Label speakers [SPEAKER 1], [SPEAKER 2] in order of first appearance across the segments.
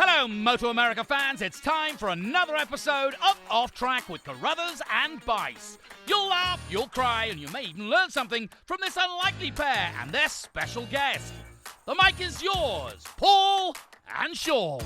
[SPEAKER 1] Hello, MotoAmerica fans. It's time for another episode of Off Track with Carruthers and Bice. You'll laugh, you'll cry, and you may even learn something from this unlikely pair and their special guest. The mic is yours, Paul and Sean.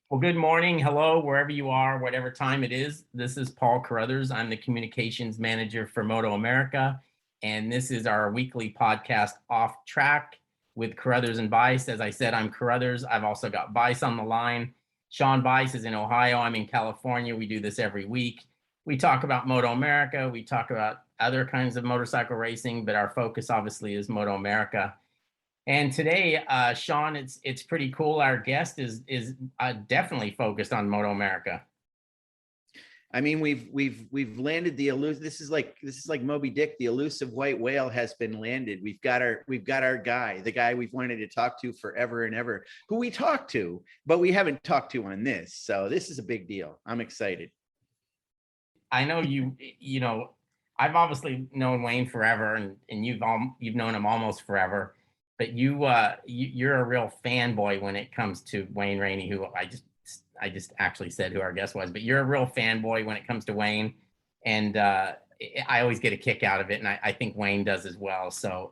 [SPEAKER 2] Well, good morning. Hello, wherever you are, whatever time it is. This is Paul Carruthers. I'm the communications manager for MotoAmerica, and this is our weekly podcast, Off Track with Carruthers and Bice. As I said, I'm Carruthers. I've also got Bice on the line. Sean Bice is in Ohio. I'm in California. We do this every week. We talk about MotoAmerica. We talk about other kinds of motorcycle racing, but our focus obviously is MotoAmerica. And today, Sean, it's pretty cool. Our guest is definitely focused on MotoAmerica.
[SPEAKER 3] I mean, we've landed the elusive. This is like Moby Dick. The elusive white whale has been landed. We've got our guy, the guy we've wanted to talk to forever and ever, who we talked to, but we haven't talked to on this. So this is a big deal. I'm excited.
[SPEAKER 2] I know you know, I've obviously known Wayne forever, and you've known him almost forever. But you're a real fanboy when it comes to Wayne Rainey, who I just actually said who our guest was. But you're a real fanboy when it comes to Wayne, and I always get a kick out of it, and I think Wayne does as well. So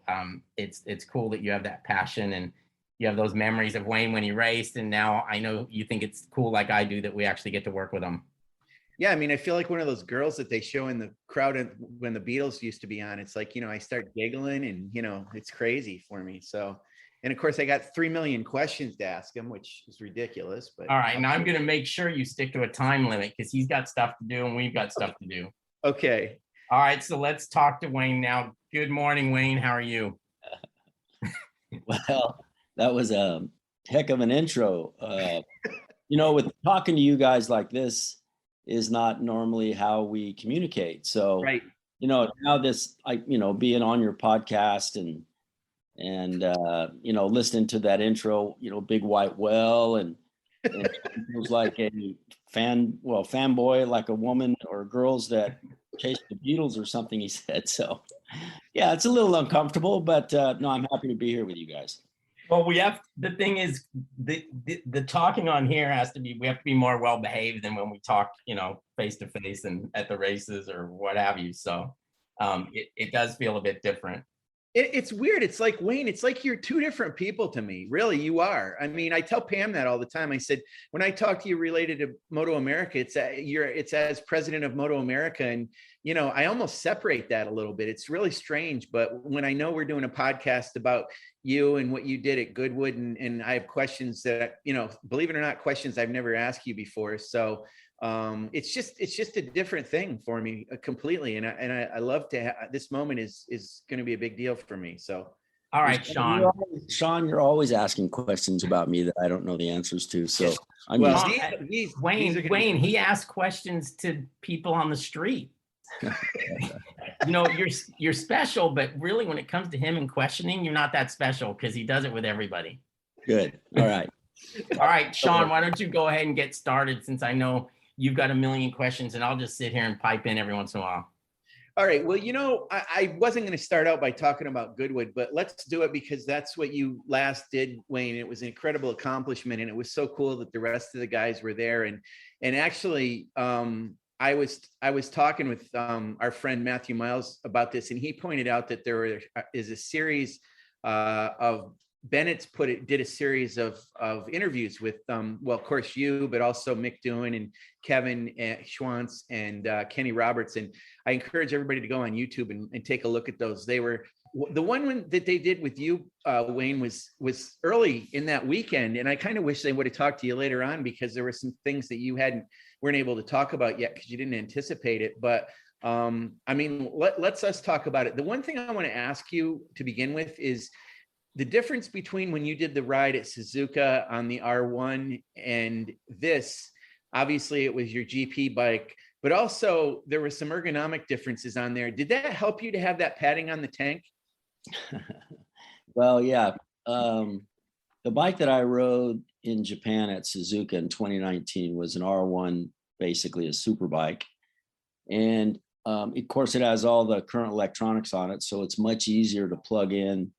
[SPEAKER 2] it's cool that you have that passion and you have those memories of Wayne when he raced, and now I know you think it's cool like I do that we actually get to work with him.
[SPEAKER 3] Yeah, I mean, I feel like one of those girls that they show in the crowd when the Beatles used to be on. It's like, I start giggling and, it's crazy for me. So, and of course, I got 3 million questions to ask him, which is ridiculous. But
[SPEAKER 2] all right, now I'm going to make sure you stick to a time limit because he's got stuff to do and we've got stuff to do.
[SPEAKER 3] Okay.
[SPEAKER 2] All right, so let's talk to Wayne now. Good morning, Wayne. How are you?
[SPEAKER 4] Well, that was a heck of an intro. With talking to you guys like this is not normally how we communicate. So,
[SPEAKER 3] right.
[SPEAKER 4] Now this, being on your podcast and listening to that intro, big white whale and it feels like a fanboy, like a woman or girls that chase the Beatles or something, he said. So yeah, it's a little uncomfortable, but no, I'm happy to be here with you guys.
[SPEAKER 2] Well, the thing is, the talking on here we have to be more well-behaved than when we talk, face to face and at the races or what have you. So it does feel a bit different.
[SPEAKER 3] It's weird. It's like, Wayne, it's like you're two different people to me. Really, you are. I mean, I tell Pam that all the time. I said, when I talk to you related to MotoAmerica, it's as president of MotoAmerica. And, I almost separate that a little bit. It's really strange. But when I know we're doing a podcast about you and what you did at Goodwood, and I have questions that, believe it or not, questions I've never asked you before. So it's just a different thing for me completely. And I love to this moment is going to be a big deal for me. So.
[SPEAKER 2] All right, Sean.
[SPEAKER 4] Sean, you're always asking questions about me that I don't know the answers to. So
[SPEAKER 2] Wayne, he asked questions to people on the street. You're special, but really when it comes to him and questioning, you're not that special because he does it with everybody.
[SPEAKER 4] Good. All right.
[SPEAKER 2] All right, Sean, why don't you go ahead and get started since I know you've got a million questions and I'll just sit here and pipe in every once in a while.
[SPEAKER 3] All right. Well, I wasn't going to start out by talking about Goodwood, but let's do it because that's what you last did, Wayne. It was an incredible accomplishment, and it was so cool that the rest of the guys were there. And actually, I was talking with our friend Matthew Miles about this, and he pointed out that there is a series of Bennett's did a series of interviews with, of course you, but also Mick Doohan and Kevin Schwantz and Kenny Roberts. And I encourage everybody to go on YouTube and take a look at those. They were the one that they did with you, Wayne, was early in that weekend. And I kind of wish they would have talked to you later on because there were some things that you weren't able to talk about yet because you didn't anticipate it. But I mean, let's talk about it. The one thing I want to ask you to begin with is the difference between when you did the ride at Suzuka on the R1 and this. Obviously it was your GP bike, but also there were some ergonomic differences on there. Did that help you to have that padding on the tank?
[SPEAKER 4] Well, yeah. The bike that I rode in Japan at Suzuka in 2019 was an R1, basically a super bike. And of course, it has all the current electronics on it, so it's much easier to plug in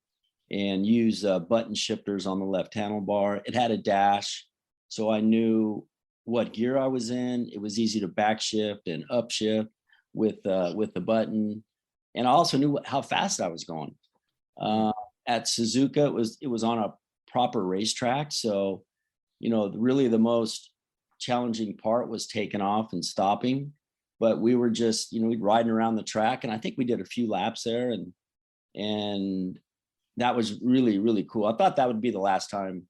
[SPEAKER 4] and use button shifters on the left handlebar. It had a dash, so I knew what gear I was in. It was easy to backshift and upshift with the button, and I also knew how fast I was going. At Suzuka, it was on a proper racetrack, so really the most challenging part was taking off and stopping. But we were just riding around the track, and I think we did a few laps there, and that was really, really cool. I thought that would be the last time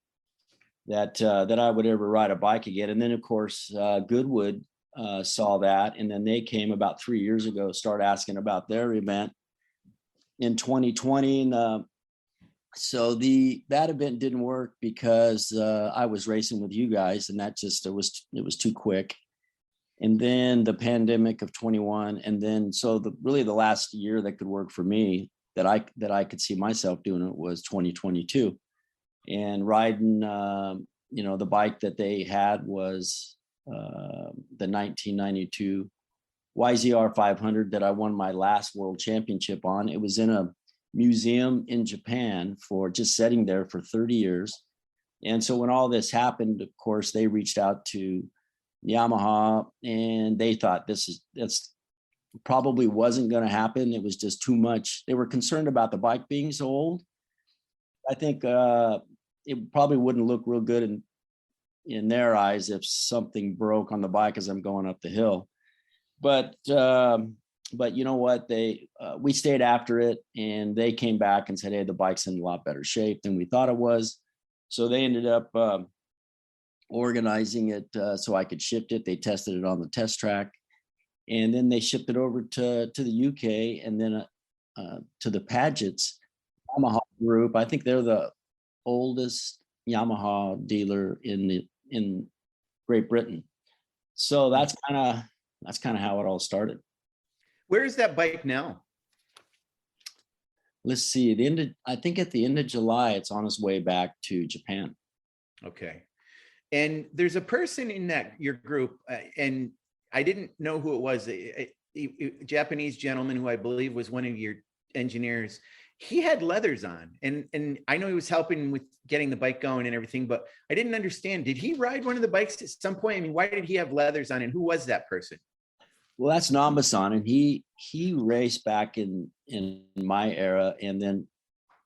[SPEAKER 4] that I would ever ride a bike again. And then of course Goodwood saw that, and then they came about 3 years ago, started asking about their event in 2020. And so that event didn't work because I was racing with you guys, and that just it was too quick. And then the pandemic of 21, and then so really the last year that could work for me, that I could see myself doing it, was 2022. And riding the bike that they had was the 1992 YZR500 that I won my last World Championship on. It was in a museum in Japan for just sitting there for 30 years. And so when all this happened, of course, they reached out to Yamaha, and they thought that's probably wasn't going to happen. It was just too much. They were concerned about the bike being so old. I think it probably wouldn't look real good in their eyes if something broke on the bike as I'm going up the hill. But you know what? We stayed after it, and they came back and said, hey, the bike's in a lot better shape than we thought it was. So they ended up organizing it so I could shift it. They tested it on the test track, and then they shipped it over to the UK, and then to the Paget's Yamaha group. I think they're the oldest Yamaha dealer in Great Britain. So that's kind of how it all started.
[SPEAKER 3] Where is that bike now?
[SPEAKER 4] Let's see. I think at the end of July, it's on its way back to Japan.
[SPEAKER 3] Okay. And there's a person in your group, and I didn't know who it was, a Japanese gentleman who I believe was one of your engineers. He had leathers on, and I know he was helping with getting the bike going and everything, but I didn't understand. Did he ride one of the bikes at some point? I mean, why did he have leathers on, and who was that person?
[SPEAKER 4] Well, that's Nambasan, and he raced back in my era, and then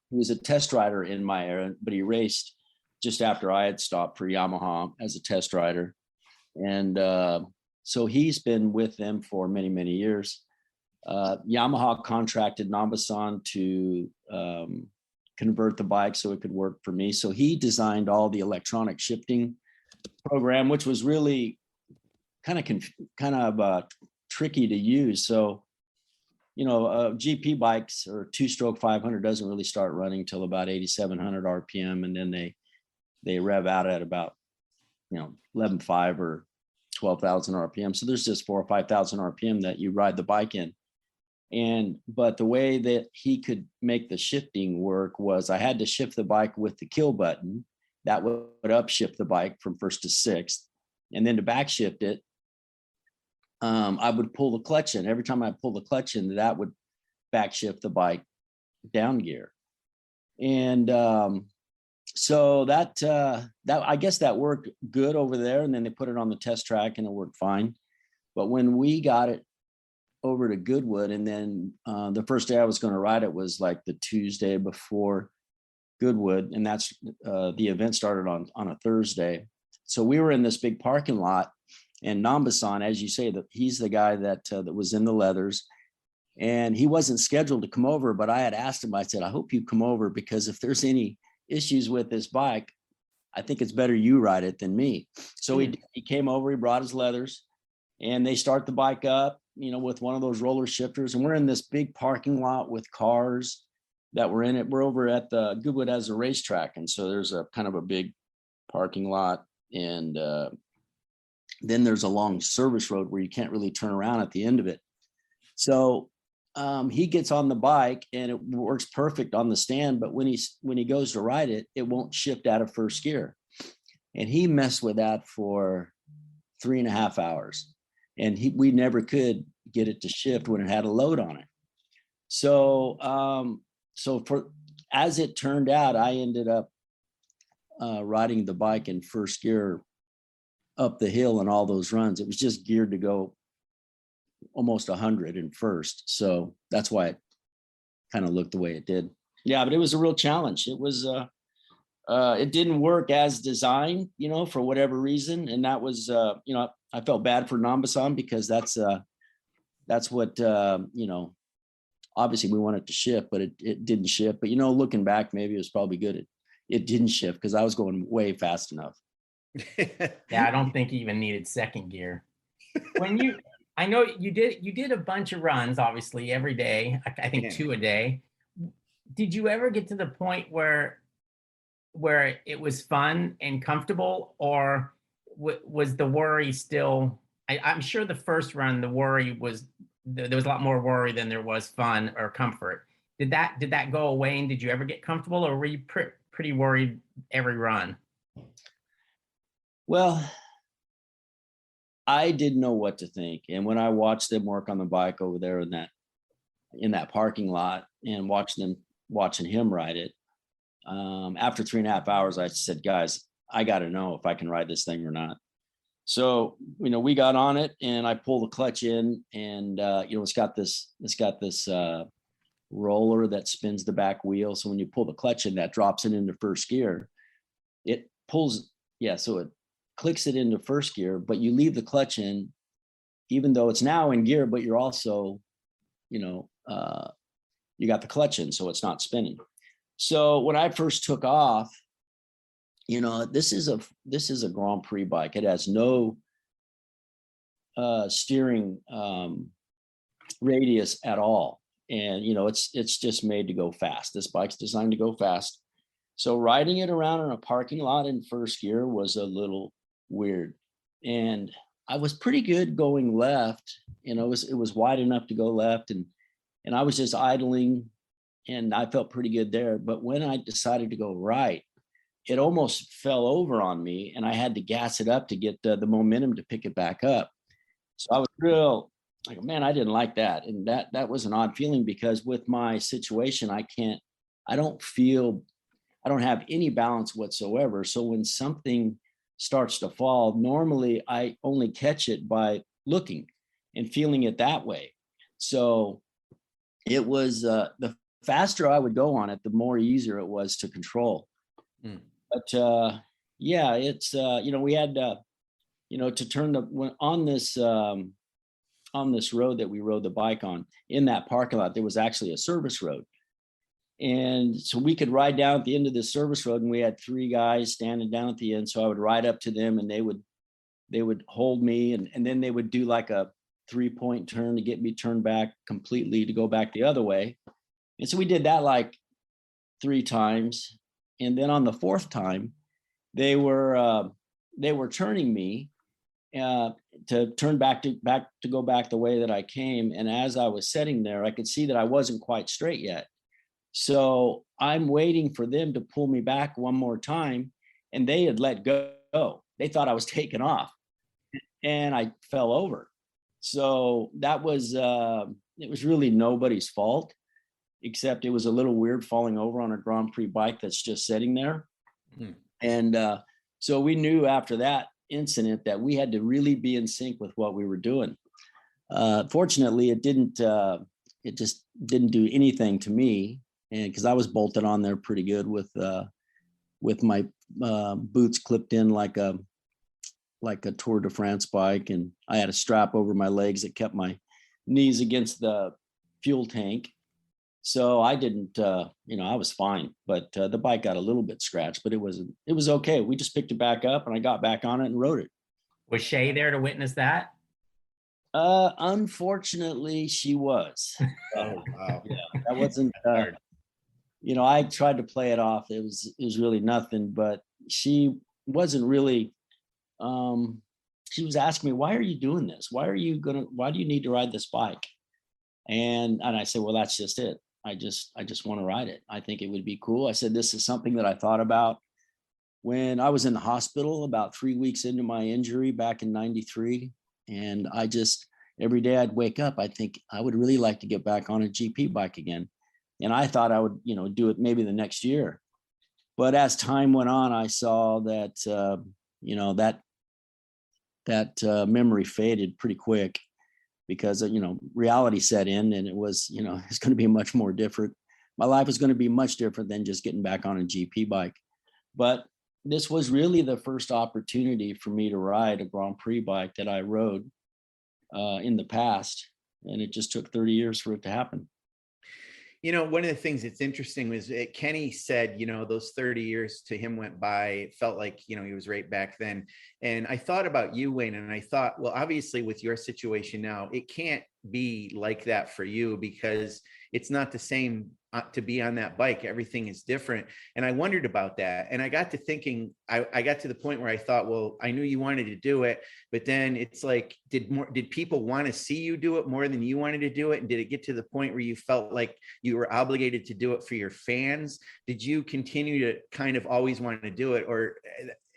[SPEAKER 4] he was a test rider in my era, but he raced just after I had stopped for Yamaha as a test rider. And so he's been with them for many, many years. Yamaha contracted Nambasan to convert the bike so it could work for me. So he designed all the electronic shifting program, which was really kind of tricky to use. So, GP bikes or two-stroke 500 doesn't really start running till about 8,700 RPM, and then they rev out at about 11.5 or 12,000 RPM. So there's just 4,000 or 5,000 RPM that you ride the bike in. But the way that he could make the shifting work was I had to shift the bike with the kill button. That would upshift the bike from first to sixth. And then to backshift it, I would pull the clutch in. Every time I pull the clutch in, that would backshift the bike down gear. And so that I guess that worked good over there. And then they put it on the test track and it worked fine. But when we got it over to Goodwood, and then the first day I was going to ride it was like the Tuesday before Goodwood, and that's the event started on a Thursday. So we were in this big parking lot, and Nambasan, as you say, that he's the guy that was in the leathers, and he wasn't scheduled to come over, but I had asked him, I said, I hope you come over, because if there's any issues with this bike, I think it's better you ride it than me. So he came over, he brought his leathers, and they start the bike up, with one of those roller shifters. And we're in this big parking lot with cars that were in it. We're over at the Goodwood as a racetrack. And so there's a kind of a big parking lot. And then there's a long service road where you can't really turn around at the end of it. So he gets on the bike and it works perfect on the stand. But when he goes to ride it, it won't shift out of first gear. And he messed with that for 3.5 hours. And we never could get it to shift when it had a load on it. So, as it turned out, I ended up riding the bike in first gear up the hill and all those runs. It was just geared to go almost 100 in first. So that's why it kind of looked the way it did. Yeah, but it was a real challenge. It was, it didn't work as designed, for whatever reason. And that was, I felt bad for Nambasan because that's what, obviously we wanted to shift, but it didn't shift. But, looking back, maybe it was probably good. It didn't shift because I was going way fast enough.
[SPEAKER 2] Yeah, I don't think you even needed second gear. I know you did a bunch of runs, obviously, every day. I think 2 a day. Did you ever get to the point where it was fun and comfortable, or was the worry still? I'm sure the first run, the worry was there was a lot more worry than there was fun or comfort. Did that go away, and did you ever get comfortable, or were you pretty worried every run?
[SPEAKER 4] Well, I didn't know what to think. And when I watched them work on the bike over there in that parking lot and watching him ride it, after 3.5 hours, I said, guys, I got to know if I can ride this thing or not. So, we got on it and I pulled the clutch in, and, it's got this roller that spins the back wheel. So when you pull the clutch in, that drops it into first gear. It pulls. Yeah. So it clicks it into first gear, but you leave the clutch in, even though it's now in gear, but you're also, you got the clutch in, so it's not spinning. So when I first took off, this is a Grand Prix bike. It has no steering radius at all. And, it's just made to go fast. This bike's designed to go fast. So riding it around in a parking lot in first gear was a little weird. And I was pretty good going left. It was wide enough to go left, and I was just idling, and I felt pretty good there. But when I decided to go right, it almost fell over on me, and I had to gas it up to get the momentum to pick it back up. So I was real like, man, I didn't like that. And that was an odd feeling, because with my situation, I don't have any balance whatsoever. So when something starts to fall, normally I only catch it by looking and feeling it that way. So it was the faster I would go on it, the more easier it was to control. But yeah, it's we had to turn on this road that we rode the bike on. In that parking lot, there was actually a service road. And so we could ride down at the end of the service road, and we had 3 guys standing down at the end. So I would ride up to them, and they would hold me, and then they would do like a 3-point turn to get me turned back completely to go back the other way. And so we did that like 3 times. And then on the 4th time, they were turning me to turn back to go back the way that I came. And as I was sitting there, I could see that I wasn't quite straight yet. So I'm waiting for them to pull me back one more time, and they had let go. They thought I was taking off, and I fell over. So that was, it was really nobody's fault, except it was a little weird falling over on a Grand Prix bike that's just sitting there. And so we knew after that incident that we had to really be in sync with what we were doing. Fortunately, it just didn't do anything to me, and because I was bolted on there pretty good with my boots clipped in like a Tour de France bike, and I had a strap over my legs that kept my knees against the fuel tank. So I didn't, I was fine, but the bike got a little bit scratched, but it was okay. We just picked it back up, and I got back on it and rode it.
[SPEAKER 2] Was Shay there to witness that?
[SPEAKER 4] Unfortunately, she was.
[SPEAKER 3] Oh, wow.
[SPEAKER 4] Yeah, that wasn't. I tried to play it off. It was really nothing, but she wasn't really. She was asking me, "Why are you doing this? Why do you need to ride this bike?" And I said, "Well, that's just it. I just want to ride it. I think it would be cool." I said, "This is something that I thought about when I was in the hospital about 3 weeks into my injury back in '93. And I just, every day I'd wake up, I think I would really like to get back on a GP bike again. And I thought I would, do it maybe the next year. But as time went on, I saw that, that memory faded pretty quick because, reality set in, and it was, it's going to be much more different. My life was going to be much different than just getting back on a GP bike. But this was really the first opportunity for me to ride a Grand Prix bike that I rode in the past. And it just took 30 years for it to happen.
[SPEAKER 3] One of the things that's interesting was Kenny said, those 30 years to him went by. It felt like, he was right back then. And I thought about you, Wayne, and I thought, well, obviously with your situation now, it can't be like that for you because it's not the same to be on that bike. Everything is different. And I wondered about that. And I got to thinking, I got to the point where I thought, well, I knew you wanted to do it, but then it's like, did people want to see you do it more than you wanted to do it? And did it get to the point where you felt like you were obligated to do it for your fans? Did you continue to kind of always want to do it? Or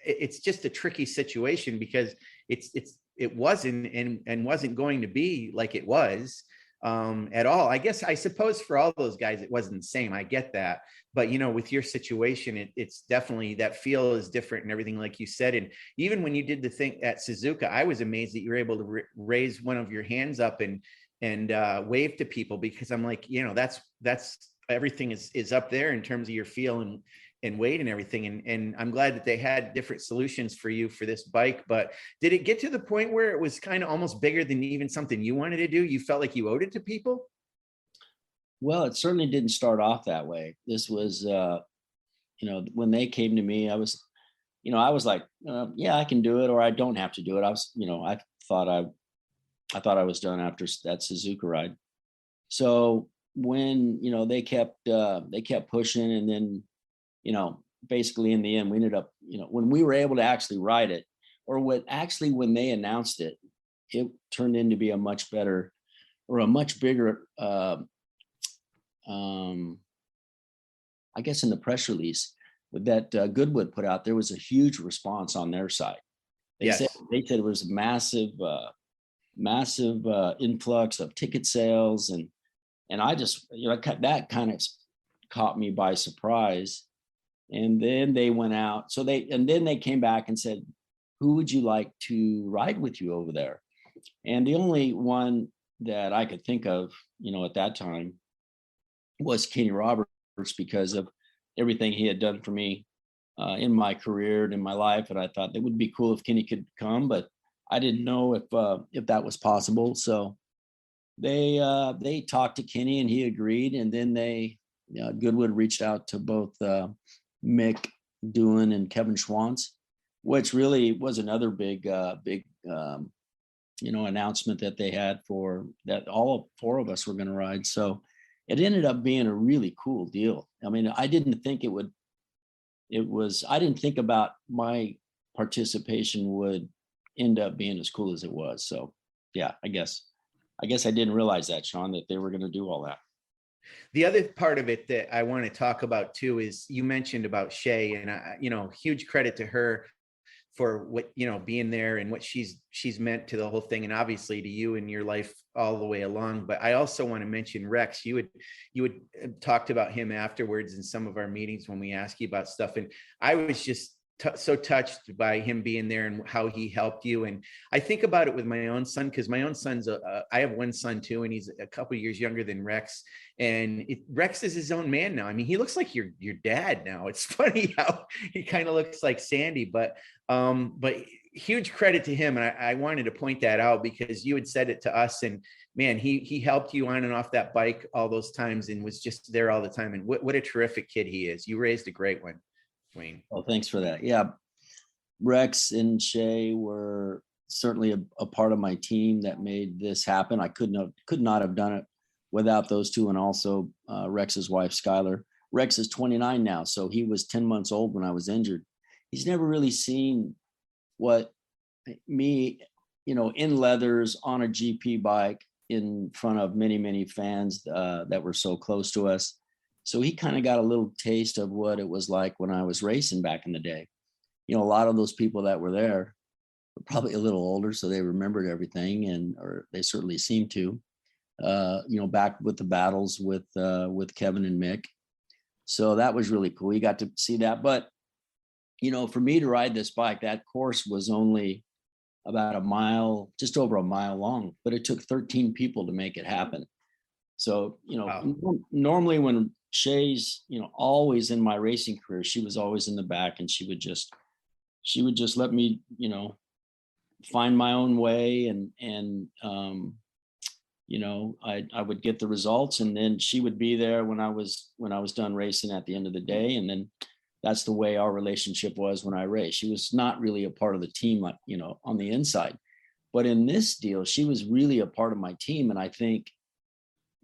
[SPEAKER 3] it's just a tricky situation because it wasn't and wasn't going to be like it was at all. I suppose for all those guys, it wasn't the same. I get that. But, with your situation, it's definitely, that feel is different and everything, like you said. And even when you did the thing at Suzuka, I was amazed that you were able to raise one of your hands up and wave to people, because I'm like, that's everything is up there in terms of your feel and weight and everything. And I'm glad that they had different solutions for you for this bike. But did it get to the point where it was kind of almost bigger than even something you wanted to do? You felt like you owed it to people?
[SPEAKER 4] Well, it certainly didn't start off that way. This was, when they came to me, I was like, yeah, I can do it, or I don't have to do it. I thought I was done after that Suzuka ride. So when, they kept pushing, and then, basically in the end, we ended up, when we were able to actually ride it, or when they announced it, it turned into be a much better, or a much bigger, I guess in the press release that Goodwood put out, there was a huge response on their side. They said it was a massive influx of ticket sales, and I just, that kind of caught me by surprise. And then they went out. Then they came back and said, who would you like to ride with you over there? And the only one that I could think of, at that time was Kenny Roberts, because of everything he had done for me in my career and in my life. And I thought it would be cool if Kenny could come, but I didn't know if that was possible. So they talked to Kenny and he agreed. And then Goodwood reached out to both Mick Doohan and Kevin Schwantz, which really was another big announcement that they had for that all four of us were going to ride. So it ended up being a really cool deal. I mean, I didn't think I didn't think about my participation would end up being as cool as it was. So yeah, I guess I didn't realize that, Sean, that they were going to do all that.
[SPEAKER 3] The other part of it that I want to talk about too is you mentioned about Shay, and huge credit to her for what, being there and what she's meant to the whole thing, and obviously to you in your life all the way along. But I also want to mention Rex. You had talked about him afterwards in some of our meetings when we asked you about stuff, and I was just so touched by him being there and how he helped you. And I think about it with my own son, because my own son's I have one son too, and he's a couple of years younger than Rex. And Rex is his own man now. I mean, he looks like your dad now. It's funny how he kind of looks like Sandy, but huge credit to him. And I wanted to point that out because you had said it to us, and man, he helped you on and off that bike all those times and was just there all the time. And what a terrific kid he is. You raised a great one, Wayne.
[SPEAKER 4] Oh, thanks for that. Yeah. Rex and Shay were certainly a part of my team that made this happen. I could not have done it without those two. And also Rex's wife, Skylar. Rex is 29 now. So he was 10 months old when I was injured. He's never really seen what me, in leathers on a GP bike in front of many, many fans that were so close to us. So he kind of got a little taste of what it was like when I was racing back in the day. A lot of those people that were there were probably a little older, so they remembered everything, or they certainly seemed to. Back with the battles with Kevin and Mick. So that was really cool. You got to see that. But, for me to ride this bike, that course was only about a mile, just over a mile long, but it took 13 people to make it happen. So,
[SPEAKER 3] Wow.
[SPEAKER 4] normally when Shay's, always in my racing career, she was always in the back, and she would just let me, find my own way, and I would get the results, and then she would be there when I was done racing at the end of the day. And then that's the way our relationship was when I raced. She was not really a part of the team, like, on the inside, but in this deal, she was really a part of my team. And I think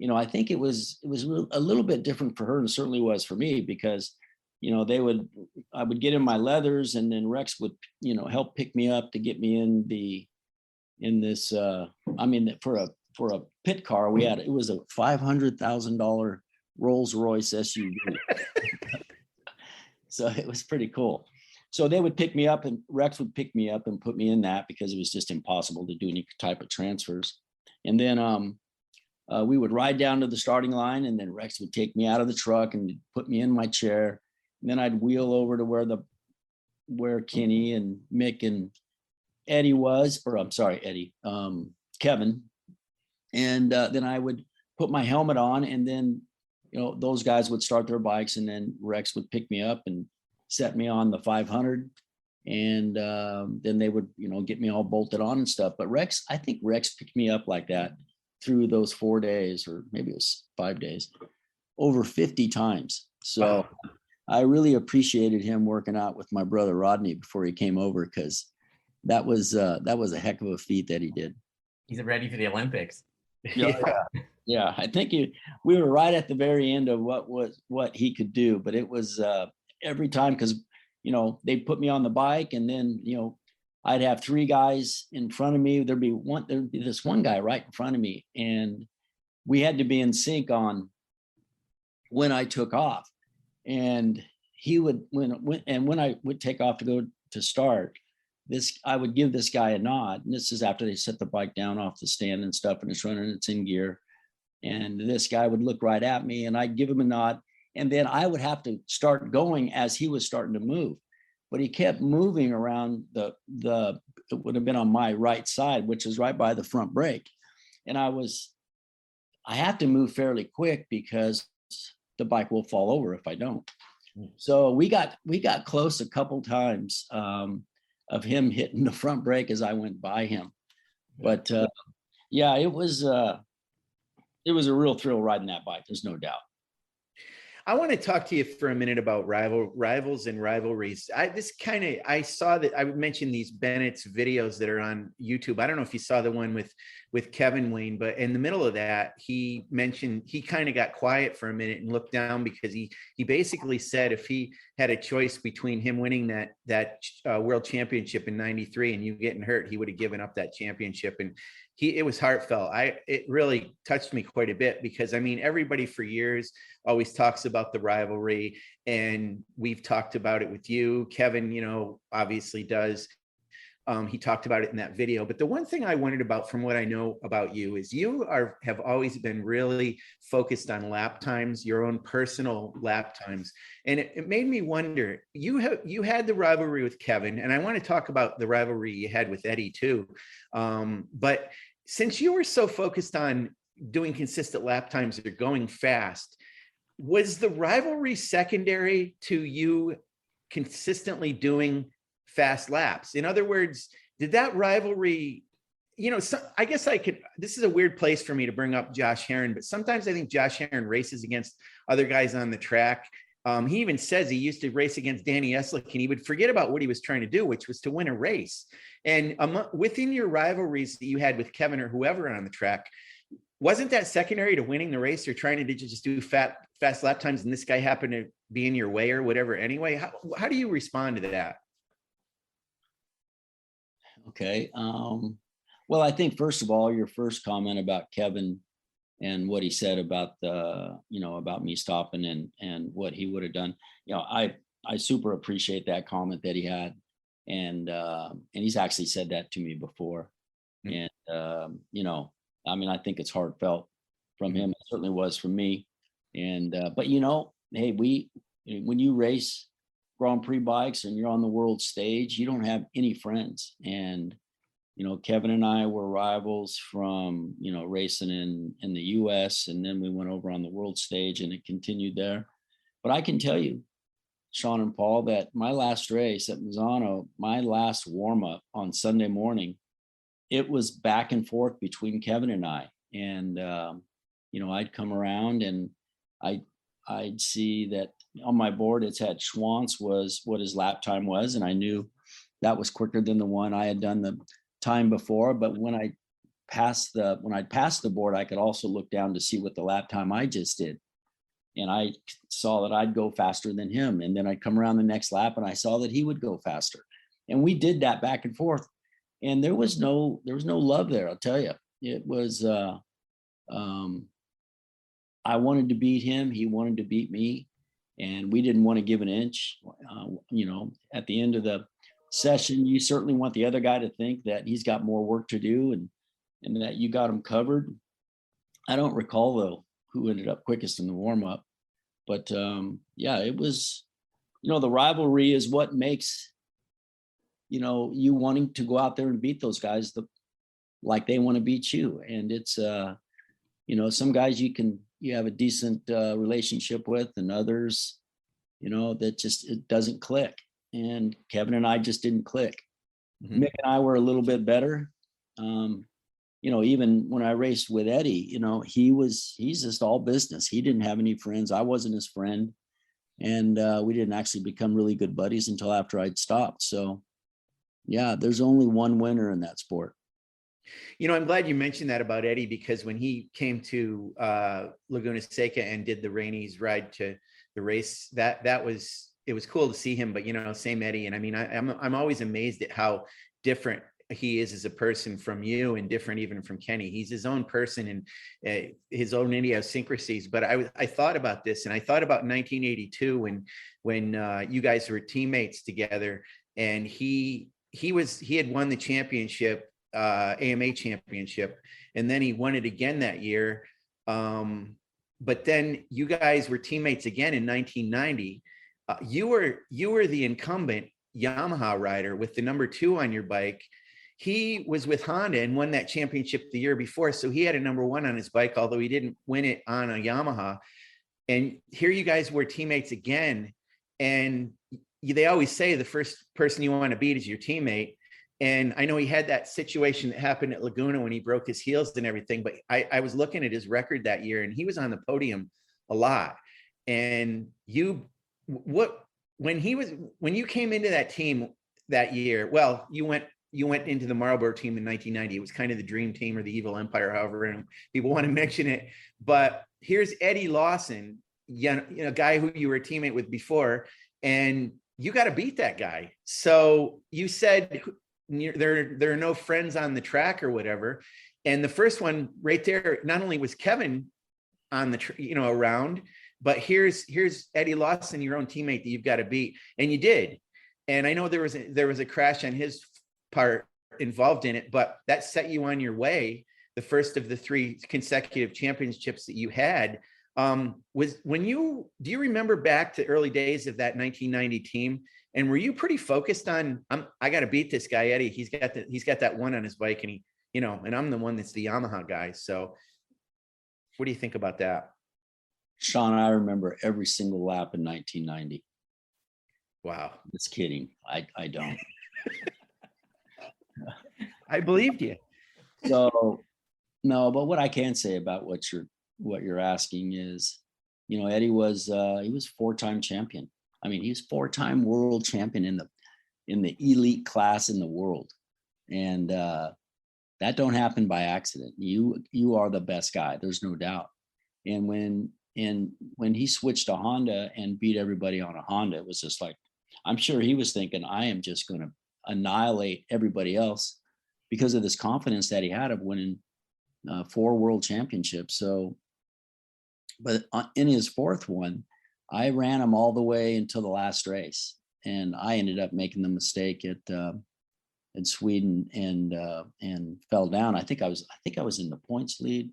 [SPEAKER 4] it was a little bit different for her, and certainly was for me, because, I would get in my leathers, and then Rex would, help pick me up to get me in this, for a pit car, it was a $500,000 Rolls Royce SUV. So it was pretty cool. So they would pick me up, and Rex would pick me up and put me in that, because it was just impossible to do any type of transfers. And then we would ride down to the starting line, and then Rex would take me out of the truck and put me in my chair. And then I'd wheel over to where Kenny and Mick and Eddie was, or I'm sorry, Eddie, Kevin. And then I would put my helmet on, and then, those guys would start their bikes, and then Rex would pick me up and set me on the 500. And then they would, get me all bolted on and stuff. But I think Rex picked me up like that through those 4 days, or maybe it was 5 days, over 50 times. So
[SPEAKER 3] Wow.
[SPEAKER 4] I really appreciated him working out with my brother Rodney before he came over, because that was a heck of a feat that he did.
[SPEAKER 2] He's ready for the Olympics.
[SPEAKER 4] Yeah, I think we were right at the very end of what he could do, but it was every time, because they'd put me on the bike, and then I'd have 3 guys in front of me. There'd be this one guy right in front of me, and we had to be in sync on when I took off. And he would when I would take off to go to start, I would give this guy a nod. And this is after they set the bike down off the stand and stuff, and it's running, it's in gear. And this guy would look right at me, and I'd give him a nod. And then I would have to start going as he was starting to move. But he kept moving around it would have been on my right side, which is right by the front brake. And I have to move fairly quick, because the bike will fall over if I don't. So we got close a couple times of him hitting the front brake as I went by him. But yeah, it was a real thrill riding that bike. There's no doubt.
[SPEAKER 3] I want to talk to you for a minute about rivals and rivalries. I saw that I mentioned these Bennett's videos that are on YouTube. I don't know if you saw the one with Kevin, Wayne, but in the middle of that, he mentioned he kind of got quiet for a minute and looked down, because he basically said if he had a choice between him winning that World Championship in '93 and you getting hurt, he would have given up that championship. And it was heartfelt. It really touched me quite a bit, because everybody for years always talks about the rivalry, and we've talked about it with you. Kevin, obviously does. He talked about it in that video. But the one thing I wondered about, from what I know about you, is you have always been really focused on lap times, your own personal lap times. And it made me wonder, you had the rivalry with Kevin, and I want to talk about the rivalry you had with Eddie too. But since you were so focused on doing consistent lap times or going fast, was the rivalry secondary to you consistently doing fast laps? In other words, did that rivalry, I guess this is a weird place for me to bring up Josh Herron, but sometimes I think Josh Herron races against other guys on the track. He even says he used to race against Danny Eslick, and he would forget about what he was trying to do, which was to win a race. And within your rivalries that you had with Kevin or whoever on the track, wasn't that secondary to winning the race, or trying to just do fast lap times, and this guy happened to be in your way or whatever anyway? How do you respond to that?
[SPEAKER 4] Okay. Well, I think, first of all, your first comment about Kevin and what he said about about me stopping and what he would have done, I super appreciate that comment that he had. And he's actually said that to me before. And, you know, I mean, I think it's heartfelt from him. It certainly was from me. And, but you know, hey, when you race Grand Prix bikes and you're on the world stage, you don't have any friends. And, you know, Kevin and I were rivals from, you know, racing in the US, and then we went over on the world stage and it continued there. But I can tell you, Sean and Paul, that my last race at Misano, my last warm up on Sunday morning, it was back and forth between Kevin and I. And, you know, I'd come around and I'd see that on my board, it's had Schwantz was what his lap time was. And I knew that was quicker than the one I had done the time before. But when I'd passed the board, I could also look down to see what the lap time I just did. And I saw that I'd go faster than him. And then I'd come around the next lap and I saw that he would go faster. And we did that back and forth. And there was no love there, I'll tell you. It was, I wanted to beat him. He wanted to beat me. And we didn't want to give an inch. You know, at the end of the session, you certainly want the other guy to think that he's got more work to do and that you got him covered. I don't recall, though, who ended up quickest in the warm-up. But yeah, it was, you know, the rivalry is what makes, you know, you wanting to go out there and beat those guys like they want to beat you. And it's, you know, some guys you have a decent relationship with, and others, you know, that just, it doesn't click. And Kevin and I just didn't click. Mick and I were a little bit better. You know, even when I raced with Eddie, you know, he's just all business. He didn't have any friends. I wasn't his friend. And we didn't actually become really good buddies until after I'd stopped. So yeah, there's only one winner in that sport.
[SPEAKER 3] You know, I'm glad you mentioned that about Eddie, because when he came to Laguna Seca and did the Rainey's ride to the race, it was cool to see him. But, you know, same Eddie. And I mean, I'm always amazed at how different he is as a person from you, and different even from Kenny. He's his own person and his own idiosyncrasies. But I thought about this, and I thought about 1982 when you guys were teammates together, and he had won the championship, AMA championship, and then he won it again that year. But then you guys were teammates again in 1990. You were the incumbent Yamaha rider with the number 2 on your bike. He was with Honda and won that championship the year before. So he had a number 1 on his bike, although he didn't win it on a Yamaha. And here you guys were teammates again. And they always say the first person you want to beat is your teammate. And I know he had that situation that happened at Laguna when he broke his heels and everything, but I was looking at his record that year, and he was on the podium a lot. And when you came into that team that year, well, you went into the Marlboro team in 1990. It was kind of the dream team, or the evil empire, however people want to mention it. But here's Eddie Lawson, you know, guy who you were a teammate with before, and you got to beat that guy. So you said there are no friends on the track or whatever. And the first one right there, not only was Kevin on the around, but here's Eddie Lawson, your own teammate that you've got to beat, and you did. And I know there was a crash on his part involved in it, but that set you on your way. The first of the 3 consecutive championships that you had was do you remember back to early days of that 1990 team? And were you pretty focused on, I got to beat this guy, Eddie. He's got that one on his bike, and and I'm the one that's the Yamaha guy. So what do you think about that?
[SPEAKER 4] Sean, I remember every single lap in 1990.
[SPEAKER 3] Wow.
[SPEAKER 4] Just kidding. I don't.
[SPEAKER 3] I believed you.
[SPEAKER 4] So no, but what I can say about what you're asking is, Eddie was he was 4-time champion. I mean, he was 4-time world champion in the elite class in the world. And that don't happen by accident. You are the best guy. There's no doubt. And when he switched to Honda and beat everybody on a Honda, it was just like, I'm sure he was thinking, I am just going to annihilate everybody else because of this confidence that he had of winning 4 world championships. So, but in his 4th one, I ran him all the way until the last race. and I ended up making the mistake at Sweden and fell down. I think I was in the points lead.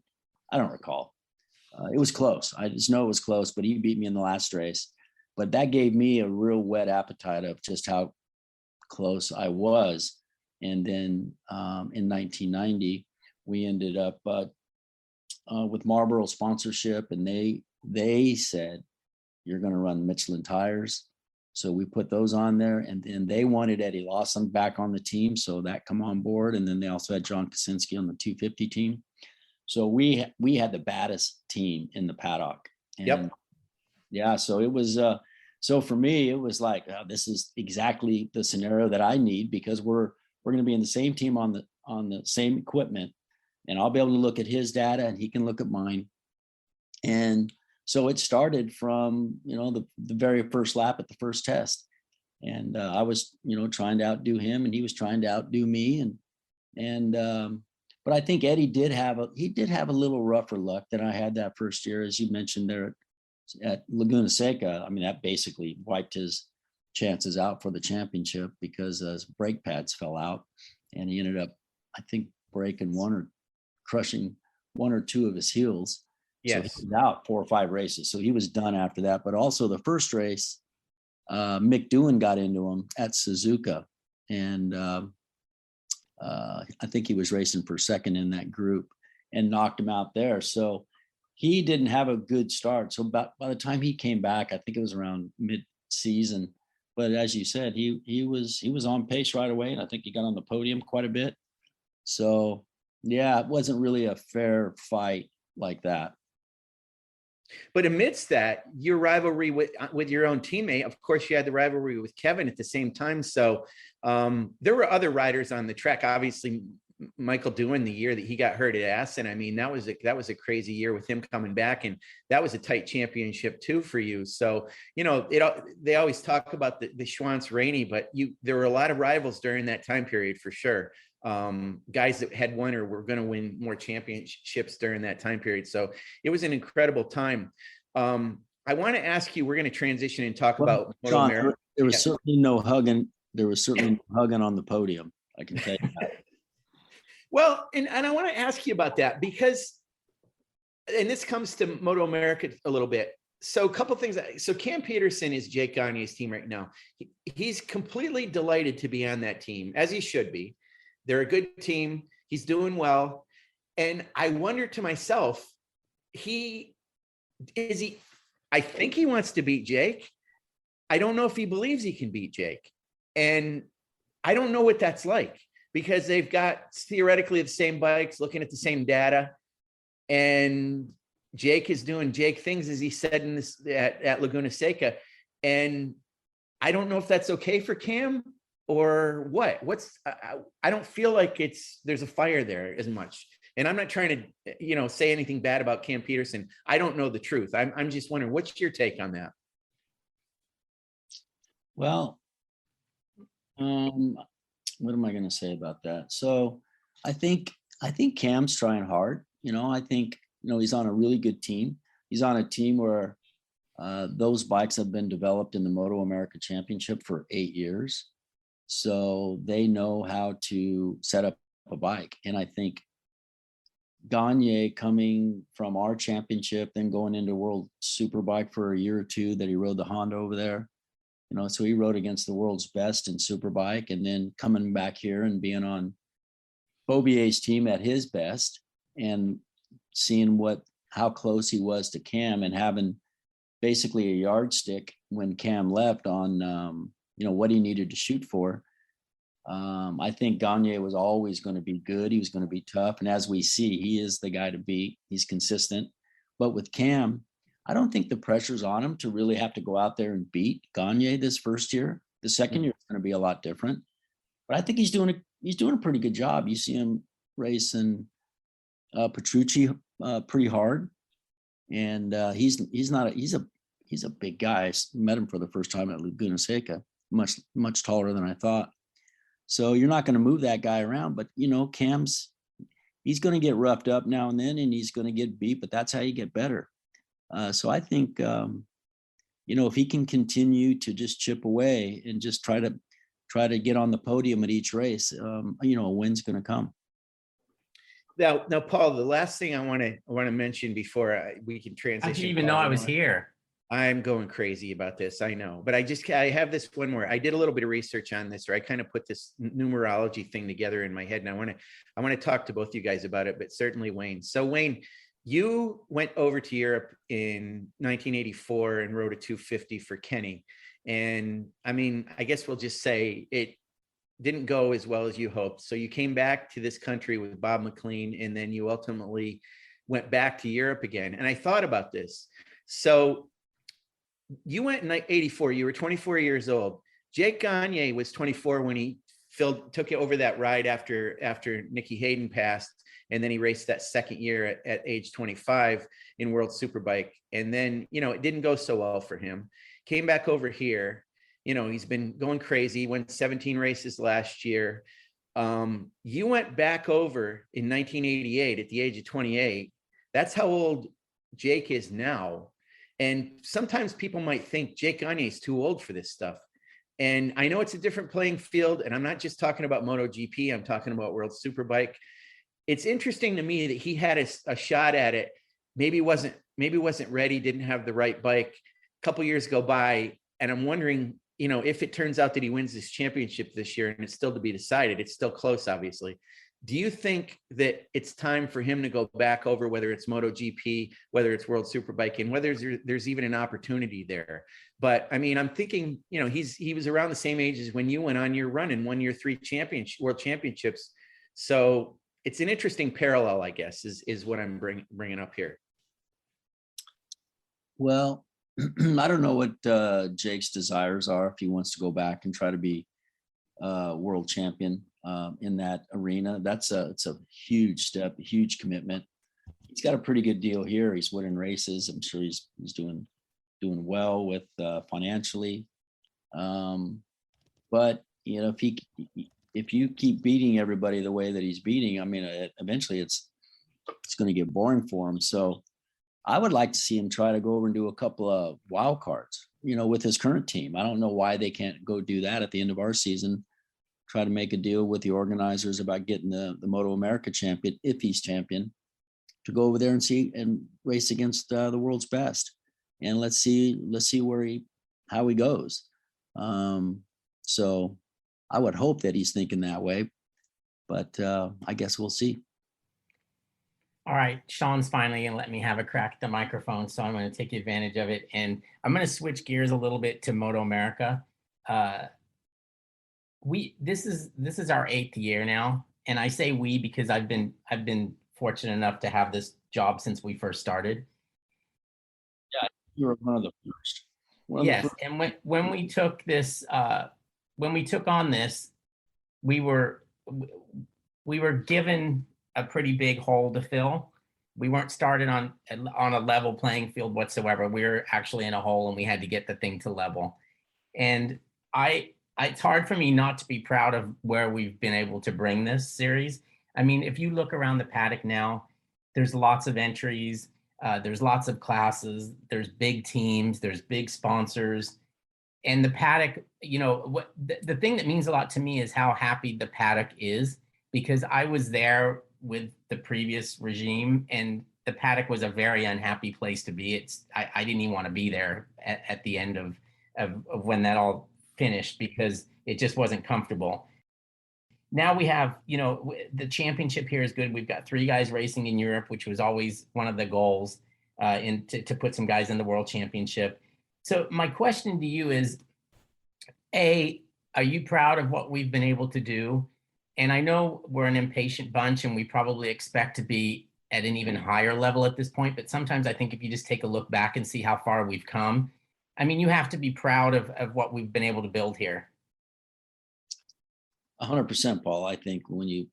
[SPEAKER 4] I don't recall. It was close. I just know it was close, but he beat me in the last race. But that gave me a real whet appetite of just how close I was. And then in 1990, we ended up with Marlboro sponsorship, and they said, you're going to run Michelin tires. So we put those on there, and then they wanted Eddie Lawson back on the team, so that come on board. And then they also had John Kaczynski on the 250 team. So we had the baddest team in the paddock. And
[SPEAKER 3] yep.
[SPEAKER 4] Yeah, so it was so for me, it was like, this is exactly the scenario that I need, because we're going to be in the same team on the same equipment, and I'll be able to look at his data and he can look at mine. And so it started from, the very first lap at the first test. And I was, trying to outdo him, and he was trying to outdo me. But I think Eddie did have a little rougher luck than I had that first year, as you mentioned there at Laguna Seca. I mean, that basically wiped his chances out for the championship, because his brake pads fell out, and he ended up, I think, crushing one or two of his heels.
[SPEAKER 3] Yes.
[SPEAKER 4] So he was out 4 or 5 races. So he was done after that. But also the first race, Mick Doohan got into him at Suzuka. And I think he was racing for second in that group and knocked him out there. So he didn't have a good start. So by the time he came back, I think it was around mid-season. But as you said, he was on pace right away. And I think he got on the podium quite a bit. So yeah, it wasn't really a fair fight like that.
[SPEAKER 3] But amidst that, your rivalry with your own teammate, of course, you had the rivalry with Kevin at the same time. So there were other riders on the track. Obviously, Michael Doohan, the year that he got hurt at Assen, I mean, that was a crazy year with him coming back, and that was a tight championship too for you. So they always talk about the Schwantz Rainey, but there were a lot of rivals during that time period for sure. Guys that had won or were going to win more championships during that time period. So it was an incredible time. I want to ask you, we're going to transition and talk about
[SPEAKER 4] Sean, there was certainly no hugging. There was certainly no hugging on the podium, I can tell you that.
[SPEAKER 3] Well, and I want to ask you about that, because, and this comes to MotoAmerica a little bit. So a couple things. So Cam Peterson is Jake Gagne's team right now. He's completely delighted to be on that team, as he should be. They're a good team. He's doing well. And I wonder to myself, I think he wants to beat Jake. I don't know if he believes he can beat Jake. And I don't know what that's like, because they've got theoretically the same bikes, looking at the same data. And Jake is doing Jake things, as he said in this at Laguna Seca. And I don't know if that's okay for Cam or what. I don't feel like there's a fire there as much. And I'm not trying to, say anything bad about Cam Peterson. I don't know the truth. I'm just wondering, what's your take on that?
[SPEAKER 4] Well, what am I going to say about that? So I think Cam's trying hard. I think, he's on a really good team. He's on a team where those bikes have been developed in the MotoAmerica Championship for 8 years. So they know how to set up a bike. And I think Gagne, coming from our championship, then going into World Superbike for a year or two that he rode the Honda over there, so he rode against the world's best in Superbike, and then coming back here and being on Bobier's team at his best, and seeing how close he was to Cam, and having basically a yardstick when Cam left on what he needed to shoot for. I think Gagne was always going to be good. He was going to be tough. And as we see, he is the guy to beat. He's consistent. But with Cam, I don't think the pressure's on him to really have to go out there and beat Gagne this first year. The second year is going to be a lot different. But I think he's doing a pretty good job. You see him racing Petrucci pretty hard. And he's a big guy. I met him for the first time at Laguna Seca, much taller than I thought. So you're not going to move that guy around, but Cam's, he's going to get roughed up now and then, and he's going to get beat, but that's how you get better. So I think if he can continue to just chip away and just try to get on the podium at each race, a win's going to come.
[SPEAKER 3] Now, Paul, the last thing I want to mention before we can transition.
[SPEAKER 2] How did you even know I was here?
[SPEAKER 3] I'm going crazy about this. I know, but I have this one more. I did a little bit of research on this, or I kind of put this numerology thing together in my head, and I want to talk to both you guys about it, but certainly Wayne. So Wayne, you went over to Europe in 1984 and rode a 250 for Kenny. And I mean, I guess we'll just say it didn't go as well as you hoped. So you came back to this country with Bob McLean, and then you ultimately went back to Europe again. And I thought about this. So you went in 84, you were 24 years old. Jake Gagne was 24 when he took it over that ride after Nicky Hayden passed. And then he raced that second year at age 25 in World Superbike. And then, it didn't go so well for him. Came back over here. He's been going crazy. He went 17 races last year. You went back over in 1988 at the age of 28. That's how old Jake is now. And sometimes people might think Jake Gagne is too old for this stuff. And I know it's a different playing field. And I'm not just talking about MotoGP. I'm talking about World Superbike. It's interesting to me that he had a shot at it. Maybe wasn't ready, didn't have the right bike. A couple years go by, and I'm wondering, if it turns out that he wins this championship this year, and it's still to be decided, it's still close, obviously. Do you think that it's time for him to go back over, whether it's MotoGP, whether it's World Superbike, and whether there's even an opportunity there? But I mean, I'm thinking, he was around the same age as when you went on your run and won your 3 World Championships. So it's an interesting parallel, I guess, is what I'm bringing up here.
[SPEAKER 4] Well, I don't know what Jake's desires are, if he wants to go back and try to be world champion in that arena. It's a huge step, a huge commitment. He's got a pretty good deal here. He's winning races. I'm sure he's doing well with financially. But if you keep beating everybody the way that he's beating, I mean, eventually it's going to get boring for him. So I would like to see him try to go over and do a couple of wild cards, with his current team. I don't know why they can't go do that at the end of our season, try to make a deal with the organizers about getting the MotoAmerica champion, if he's champion, to go over there and race against the world's best. And let's see how he goes. So I would hope that he's thinking that way, but I guess we'll see.
[SPEAKER 2] All right, Sean's finally gonna let me have a crack at the microphone, so I'm going to take advantage of it, and I'm going to switch gears a little bit to MotoAmerica. This is our 8th year now, and I say we because I've been fortunate enough to have this job since we first started.
[SPEAKER 4] Yeah, you were one of the first.
[SPEAKER 2] Yes, and when we took this, when we took on this, we were given a pretty big hole to fill. We weren't started on a level playing field whatsoever. We were actually in a hole, and we had to get the thing to level. And it's hard for me not to be proud of where we've been able to bring this series. I mean, if you look around the paddock now, there's lots of entries, there's lots of classes, there's big teams, there's big sponsors. And the paddock, the thing that means a lot to me is how happy the paddock is, because I was there with the previous regime, and the paddock was a very unhappy place to be. I didn't even want to be there at the end of when that all finished, because it just wasn't comfortable. Now we have, the championship here is good. We've got 3 guys racing in Europe, which was always one of the goals, to put some guys in the World Championship. So my question to you is, A, are you proud of what we've been able to do? And I know we're an impatient bunch, and we probably expect to be at an even higher level at this point. But sometimes I think if you just take a look back and see how far we've come, I mean, you have to be proud of what we've been able to build here.
[SPEAKER 4] 100%, Paul. I think when you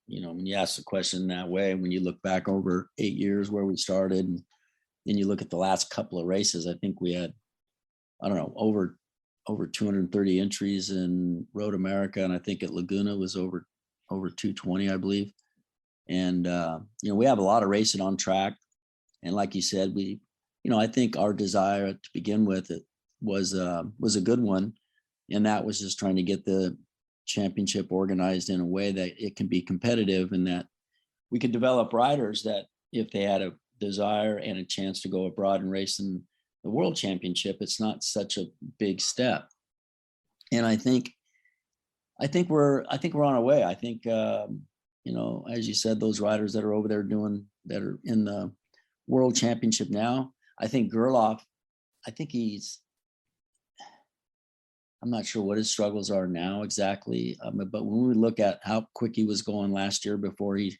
[SPEAKER 4] ask the question that way, when you look back over 8 years where we started, and then you look at the last couple of races, I think we had, over 230 entries in Road America, and I think at Laguna was over 220, I believe. And we have a lot of racing on track, and like you said, I think our desire to begin with, was a good one, and that was just trying to get the championship organized in a way that it can be competitive, and that we could develop riders that if they had a desire and a chance to go abroad and race in the World Championship, it's not such a big step. And I think we're on our way. I think as you said, those riders that are over there that are in the World Championship now, I think Gerloff, I'm not sure what his struggles are now exactly, but when we look at how quick he was going last year before he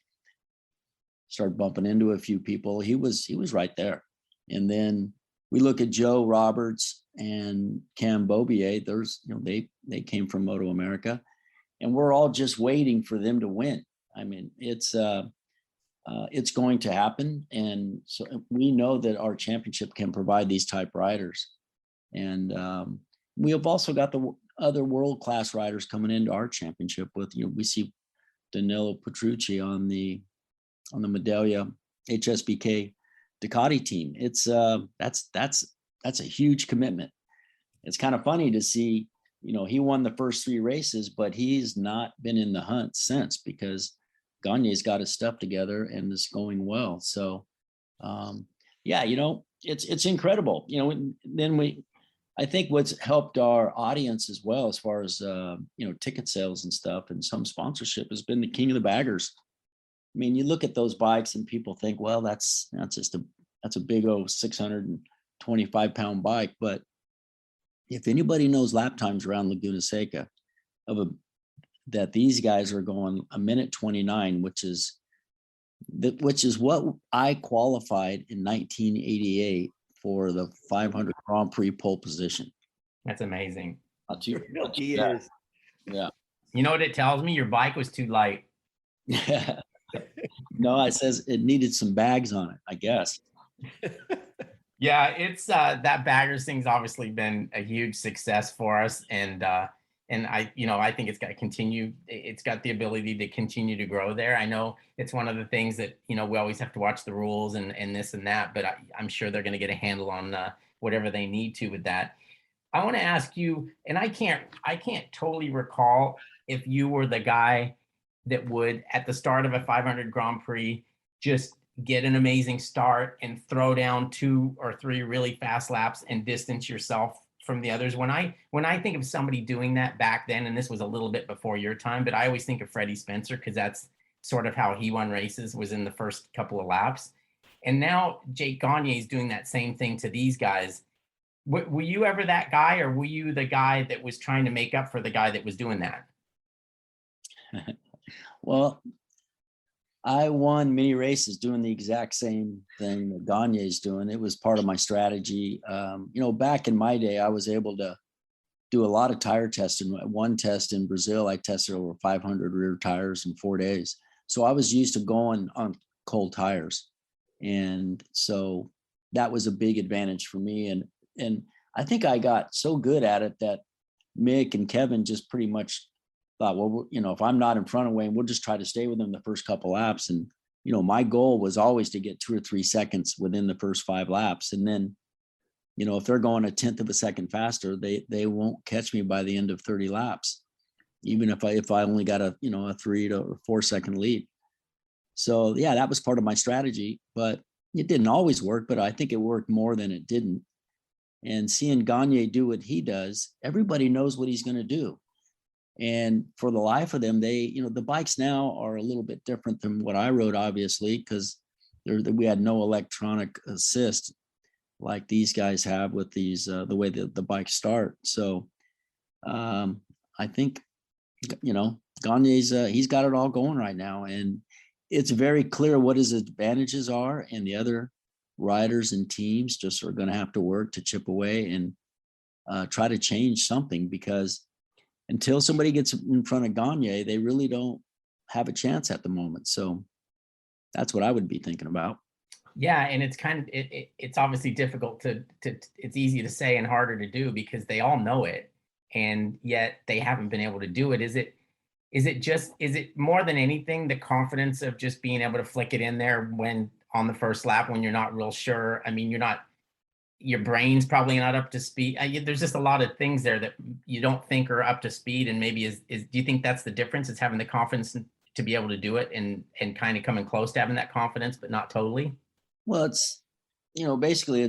[SPEAKER 4] started bumping into a few people, he was right there. And then we look at Joe Roberts and Cam Bobier. They came from MotoAmerica, and we're all just waiting for them to win. I mean, it's going to happen, and so we know that our championship can provide these type riders. And we have also got the other world-class riders coming into our championship with, we see Danilo Petrucci on the Medaglia HSBK Ducati team. It's that's a huge commitment. It's kind of funny to see, he won the first 3 races, but he's not been in the hunt since, because Gagne's got his stuff together and is going well. So it's incredible. I think what's helped our audience as well, as far as ticket sales and stuff and some sponsorship, has been the King of the Baggers. I mean, you look at those bikes and people think, well, that's a big old 625-pound bike. But if anybody knows lap times around Laguna Seca, that these guys are going 1:29, which is what I qualified in 1988 for the 500 Grand Prix pole position.
[SPEAKER 2] That's amazing.
[SPEAKER 3] He is.
[SPEAKER 4] Yeah.
[SPEAKER 2] You know what it tells me? Your bike was too light.
[SPEAKER 4] Yeah. No, it says it needed some bags on it, I guess.
[SPEAKER 2] Yeah, it's that baggers thing's obviously been a huge success for us, and I think it's got to continue. It's got the ability to continue to grow there. I know it's one of the things that we always have to watch the rules and this and that, but I'm sure they're going to get a handle on whatever they need to with that. I want to ask you, and I can't totally recall if you were the guy that would, at the start of a 500 Grand Prix, just get an amazing start and throw down 2 or 3 really fast laps and distance yourself from the others. When I think of somebody doing that back then, and this was a little bit before your time, but I always think of Freddie Spencer, because that's sort of how he won races, was in the first couple of laps. And now Jake Gagne is doing that same thing to these guys. Were you ever that guy, or were you the guy that was trying to make up for the guy that was doing that?
[SPEAKER 4] Well, I won many races doing the exact same thing that Gagne's doing. It was part of my strategy. Back in my day, I was able to do a lot of tire testing. One test in Brazil, I tested over 500 rear tires in 4 days. So I was used to going on cold tires. And so that was a big advantage for me. And I think I got so good at it that Mick and Kevin just pretty much thought, well, if I'm not in front of Wayne, we'll just try to stay with him the first couple laps. And, my goal was always to get 2 or 3 seconds within the first 5 laps. And then, if they're going 1/10 of a second faster, they won't catch me by the end of 30 laps, even if I only got a 3 to 4 second lead. So yeah, that was part of my strategy, but it didn't always work, but I think it worked more than it didn't. And seeing Gagne do what he does, everybody knows what he's going to do. And for the life of them, the bikes now are a little bit different than what I rode, obviously, because we had no electronic assist like these guys have with these, the way that the bikes start. So I think, Gagne's, he's got it all going right now. And it's very clear what his advantages are. And the other riders and teams just are going to have to work to chip away and try to change something, because until somebody gets in front of Gagne, they really don't have a chance at the moment. So that's what I would be thinking about.
[SPEAKER 2] Yeah, and it's kind of it's obviously difficult to it's easy to say and harder to do, because they all know it, and yet they haven't been able to do it. Is it more than anything the confidence of just being able to flick it in there when on the first lap when you're not real sure? I mean, you're not your brain's probably not up to speed. There's just a lot of things there that you don't think are up to speed, and maybe is do you think that's the difference? It's having the confidence to be able to do it, and kind of coming close to having that confidence, but not totally.
[SPEAKER 4] Well, it's, basically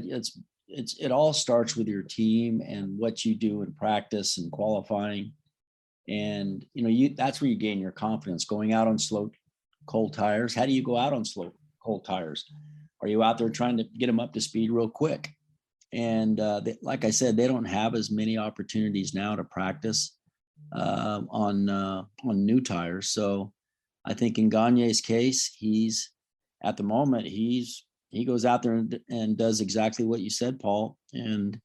[SPEAKER 4] it all starts with your team and what you do in practice and qualifying. And, that's where you gain your confidence, going out on slow, cold tires. How do you go out on slow, cold tires? Are you out there trying to get them up to speed real quick? And like I said, they don't have as many opportunities now to practice on new tires. So I think in Gagne's case, he's at the moment, he goes out there and does exactly what you said, Paul. And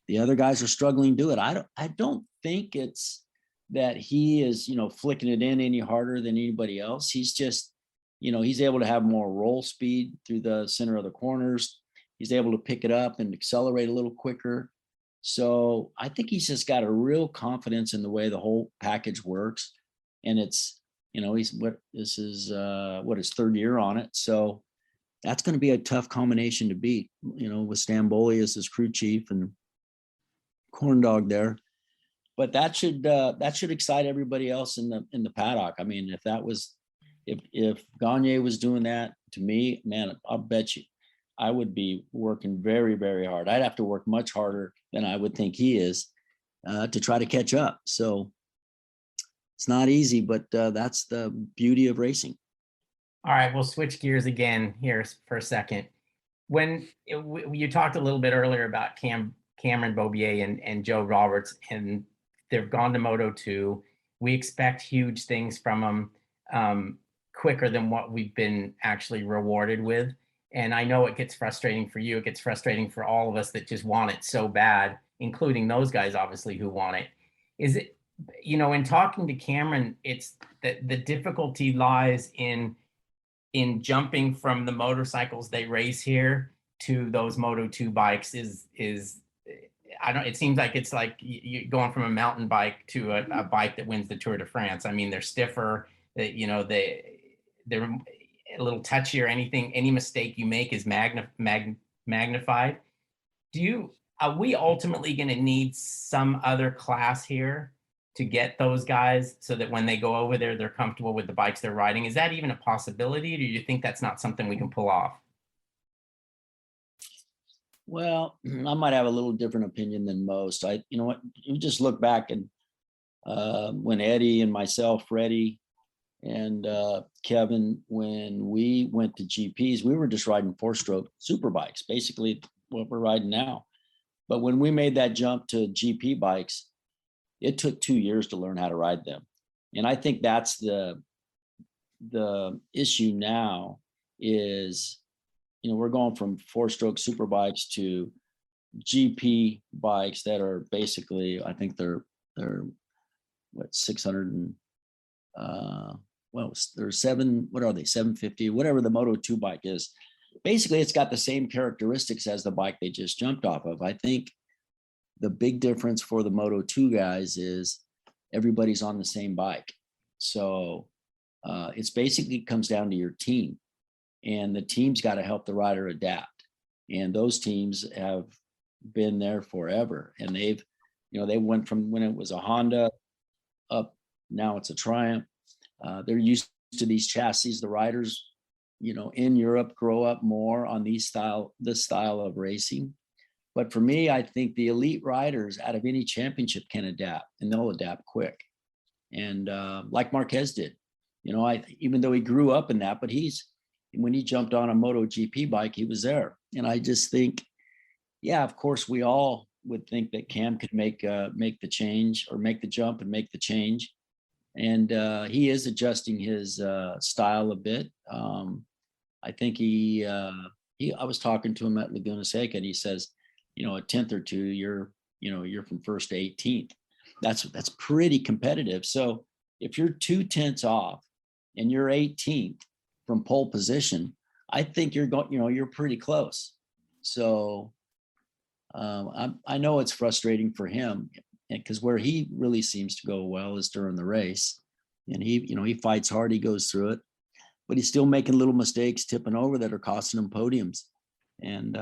[SPEAKER 4] the other guys are struggling to do it. I don't think it's that he is, flicking it in any harder than anybody else. He's just, he's able to have more roll speed through the center of the corners. He's able to pick it up and accelerate a little quicker. So I think he's just got a real confidence in the way the whole package works. And it's, his third year on it. So that's going to be a tough combination to beat, with Stamboli as his crew chief and Corn Dog there. But that should excite everybody else in the paddock. I mean, if Gagne was doing that to me, man, I'll bet you I would be working very, very hard. I'd have to work much harder than I would think he is to try to catch up. So it's not easy, but that's the beauty of racing.
[SPEAKER 2] All right, we'll switch gears again here for a second. When you talked a little bit earlier about Cameron Beaubier and Joe Roberts, and they've gone to Moto2. We expect huge things from them quicker than what we've been actually rewarded with. And I know it gets frustrating for you. It gets frustrating for all of us that just want it so bad, including those guys, obviously, who want it. Is it, in talking to Cameron, it's that the difficulty lies in jumping from the motorcycles they race here to those Moto2 bikes it seems like it's like you're going from a mountain bike to a bike that wins the Tour de France. I mean, they're stiffer, they're a little touchier. Any mistake you make is magnified. Are we ultimately going to need some other class here to get those guys so that when they go over there, they're comfortable with the bikes they're riding? Is that even a possibility? Or do you think that's not something we can pull off?
[SPEAKER 4] Well, I might have a little different opinion than most. You just look back and when Eddie and myself, Freddie and Kevin, when we went to GPs, we were just riding 4-stroke super bikes, basically what we're riding now. But when we made that jump to GP bikes, it took 2 years to learn how to ride them. And I think that's the issue now is, we're going from 4-stroke super bikes to GP bikes that are basically, I think they're 600 and they're 750, whatever the Moto2 bike is. Basically, it's got the same characteristics as the bike they just jumped off of. I think the big difference for the Moto2 guys is everybody's on the same bike. So it's basically comes down to your team, and the team's got to help the rider adapt. And those teams have been there forever. And they went from when it was a Honda up, now it's a Triumph. They're used to these chassis. The riders, in Europe grow up more on this style of racing. But for me, I think the elite riders out of any championship can adapt, and they'll adapt quick. And like Marquez did, even though he grew up in that, but when he jumped on a MotoGP bike, he was there. And I just think, yeah, of course, we all would think that Cam could make the change, or make the jump and make the change. And he is adjusting his style a bit. I think I was talking to him at Laguna Seca, and he says, a tenth or two, you're from first to 18th. That's pretty competitive. So if you're 2/10 off and you're 18th from pole position, I think you're pretty close. So I know it's frustrating for him, because where he really seems to go well is during the race, and he fights hard, he goes through it, but he's still making little mistakes, tipping over, that are costing him podiums. And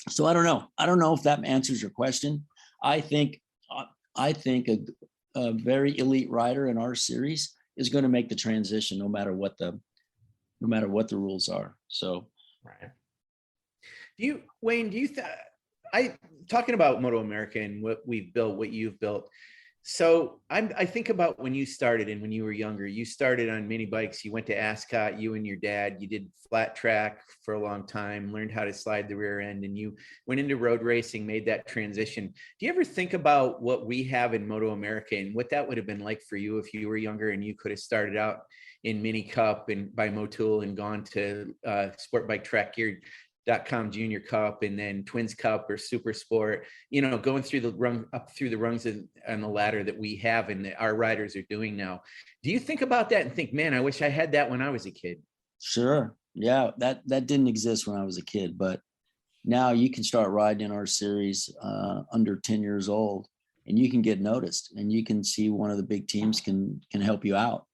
[SPEAKER 4] So I don't know. I don't know if that answers your question. I think a very elite rider in our series is going to make the transition no matter what the rules are. So,
[SPEAKER 3] right. Wayne, I talking about MotoAmerica and what we've built, what you've built. So I think about when you started and when you were younger, you started on mini bikes, you went to Ascot, you and your dad, you did flat track for a long time, learned how to slide the rear end, and you went into road racing, made that transition. Do you ever think about what we have in MotoAmerica and what that would have been like for you if you were younger and you could have started out in Mini Cup and by Motul and gone to Sport Bike Track Gear.com Junior Cup and then Twins Cup or Super Sport, going through the rungs on the ladder that we have and that our riders are doing now. Do you think about that and think, man, I wish I had that when I was a kid?
[SPEAKER 4] Sure. Yeah, that didn't exist when I was a kid, but now you can start riding in our series under 10 years old and you can get noticed and you can see one of the big teams can help you out.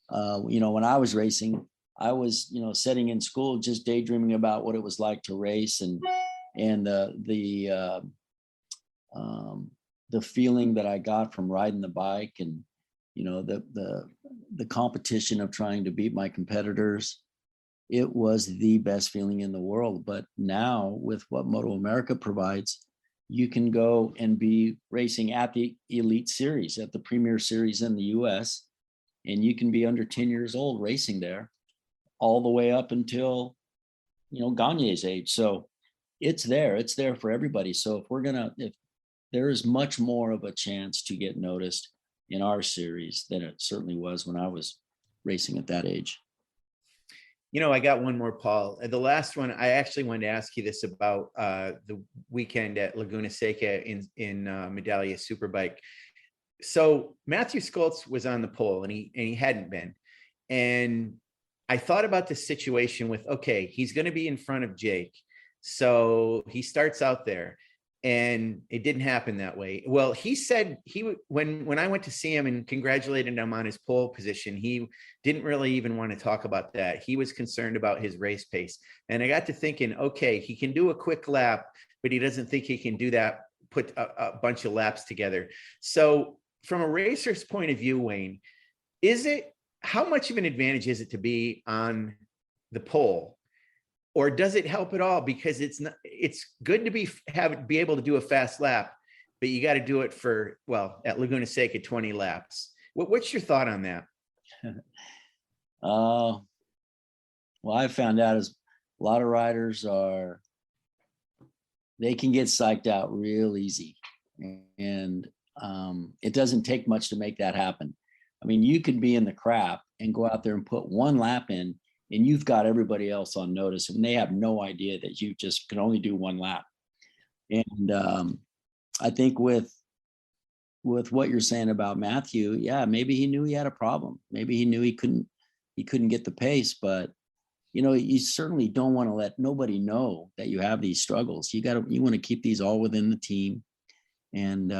[SPEAKER 4] When I was racing, I was, sitting in school, just daydreaming about what it was like to race and the feeling that I got from riding the bike and, the competition of trying to beat my competitors. It was the best feeling in the world. But now with what MotoAmerica provides, you can go and be racing at the elite series, at the premier series in the US, and you can be under 10 years old racing there all the way up until, Gagne's age. So it's there for everybody. So if there is much more of a chance to get noticed in our series than it certainly was when I was racing at that age.
[SPEAKER 3] I got one more, Paul. The last one, I actually wanted to ask you this about the weekend at Laguna Seca in Medallia Superbike. So Matthew Skoltz was on the pole and he hadn't been. And I thought about the situation with, okay, he's going to be in front of Jake. So he starts out there and it didn't happen that way. Well, he said when I went to see him and congratulated him on his pole position, he didn't really even want to talk about that. He was concerned about his race pace. And I got to thinking, okay, he can do a quick lap, but he doesn't think he can do that, put a bunch of laps together. So from a racer's point of view, Wayne, how much of an advantage is it to be on the pole, or does it help at all? Because it's good to be able to do a fast lap, but you got to do it at Laguna Seca 20 laps. What's your thought on that?
[SPEAKER 4] Well, I found out is a lot of riders they can get psyched out real easy, and it doesn't take much to make that happen. I mean, you could be in the crap and go out there and put one lap in, and you've got everybody else on notice, and they have no idea that you just can only do one lap. And I think with what you're saying about Matthew, yeah, maybe he knew he had a problem. Maybe he knew he couldn't get the pace, but you certainly don't want to let nobody know that you have these struggles. You want to keep these all within the team. And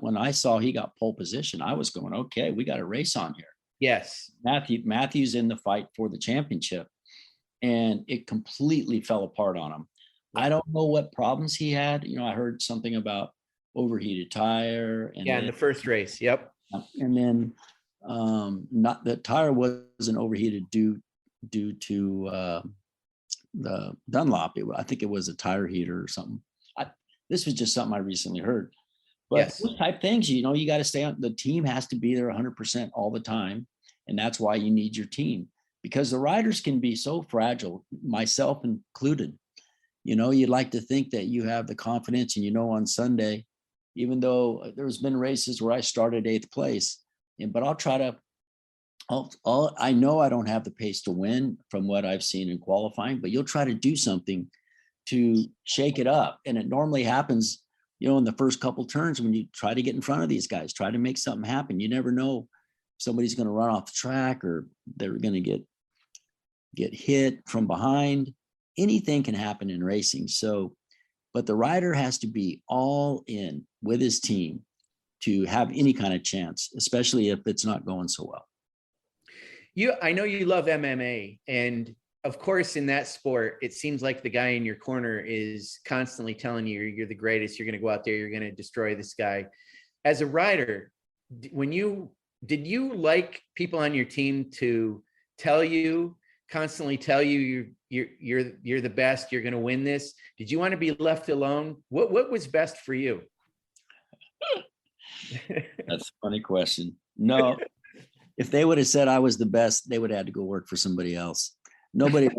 [SPEAKER 4] when I saw he got pole position, I was going, okay, we got a race on here.
[SPEAKER 3] Yes.
[SPEAKER 4] Matthew's in the fight for the championship, and it completely fell apart on him. I don't know what problems he had. I heard something about overheated tire. And
[SPEAKER 3] in the first race. Yep.
[SPEAKER 4] And then not the tire wasn't overheated due to the Dunlop. I think it was a tire heater or something. This was just something I recently heard. But
[SPEAKER 3] yes,
[SPEAKER 4] those type things, you got to stay on. The team has to be there 100% all the time. And that's why you need your team, because the riders can be so fragile, myself included. You'd like to think that you have the confidence and, on Sunday, even though there's been races where I started 8th place, but I'll try to, I know I don't have the pace to win from what I've seen in qualifying, but you'll try to do something to shake it up. And it normally happens, in the first couple turns when you try to get in front of these guys, try to make something happen. You never know if somebody's going to run off the track or they're going to get hit from behind. Anything can happen in racing. So, but the rider has to be all in with his team to have any kind of chance, especially if it's not going so well.
[SPEAKER 3] I know you love MMA, and of course, in that sport, it seems like the guy in your corner is constantly telling you you're the greatest. You're going to go out there. You're going to destroy this guy. As a rider, did you like people on your team to constantly tell you you're the best, you're going to win this? Did you want to be left alone? What was best for you?
[SPEAKER 4] That's a funny question. No, if they would have said I was the best, they would have had to go work for somebody else. Nobody